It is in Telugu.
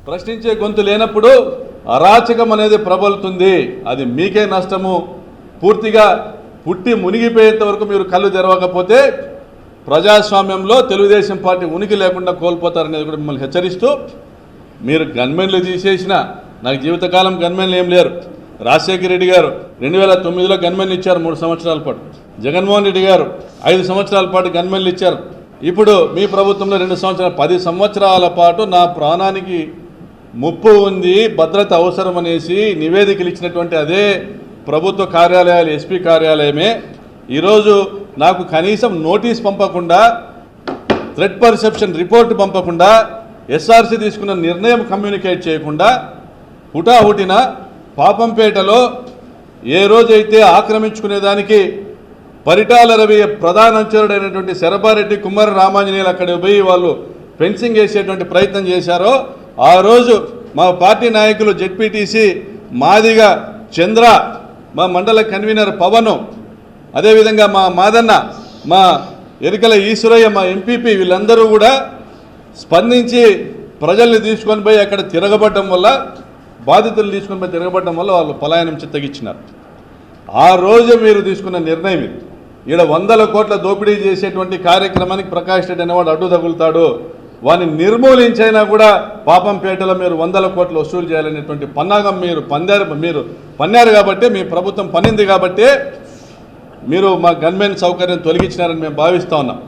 ప్రశ్నించే గొంతు లేనప్పుడు అరాచకం అనేది ప్రబలుతుంది. అది మీకే నష్టము. పూర్తిగా పుట్టి మునిగిపోయేంత వరకు మీరు కళ్ళు తెరవకపోతే ప్రజాస్వామ్యంలో తెలుగుదేశం పార్టీ ఉనికి లేకుండా కోల్పోతారనేది కూడా మిమ్మల్ని హెచ్చరిస్తూ, మీరు గన్మెన్లు తీసేసిన, నాకు జీవితకాలం గన్మెన్లు ఏం లేరు. రాజశేఖర రెడ్డి గారు 2009లో గన్మెన్లు ఇచ్చారు 3 సంవత్సరాల పాటు. జగన్మోహన్ రెడ్డి గారు 5 సంవత్సరాల పాటు గన్మెన్లు ఇచ్చారు. ఇప్పుడు మీ ప్రభుత్వంలో 2 సంవత్సరాలు, 10 సంవత్సరాల పాటు నా ప్రాణానికి ముప్పు ఉంది, భద్రత అవసరం అనేసి నివేదికలు ఇచ్చినటువంటి అదే ప్రభుత్వ కార్యాలయాలు, ఎస్పీ కార్యాలయమే ఈరోజు నాకు కనీసం నోటీస్ పంపకుండా, థ్రెట్ పర్సెప్షన్ రిపోర్ట్ పంపకుండా, ఎస్ఆర్సీ తీసుకున్న నిర్ణయం కమ్యూనికేట్ చేయకుండా హుటాహుటిన పాపంపేటలో ఏ రోజైతే ఆక్రమించుకునేదానికి పరిటాల రవి ప్రధాన అంచరుడైనటువంటి శరభారెడ్డి, కుమ్మర రామాంజనేయులు అక్కడికి పోయి వాళ్ళు ఫెన్సింగ్ వేసేటువంటి ప్రయత్నం చేశారో ఆ రోజు మా పార్టీ నాయకులు జెడ్పీటీసీ మాదిగా చంద్ర, మా మండల కన్వీనర్ పవను, అదేవిధంగా మా మాదన్న, మా ఎరికల ఈశ్వరయ్య, మా ఎంపీపీ వీళ్ళందరూ కూడా స్పందించి ప్రజల్ని తీసుకొని పోయి అక్కడ తిరగబడడం వల్ల, బాధితులు తీసుకొని పోయి తిరగబడడం వల్ల వాళ్ళు పలాయనం చిత్తగిచ్చినారు. ఆ రోజు మీరు తీసుకున్న నిర్ణయం ఇది. ఈడ 100 కోట్ల దోపిడీ చేసేటువంటి కార్యక్రమానికి ప్రకాష్ రెడ్డి అనేవాడు అడ్డు తగులుతాడు, వాడిని నిర్మూలించైనా కూడా పాపంపేటలో మీరు 100 కోట్లు వసూలు చేయాలనేటువంటి పన్నాగం మీరు పన్నారు కాబట్టి, మీ ప్రభుత్వం పనింది కాబట్టి మీరు మా గన్మెన్ సౌకర్యం తొలగించినారని మేము భావిస్తూ ఉన్నాం.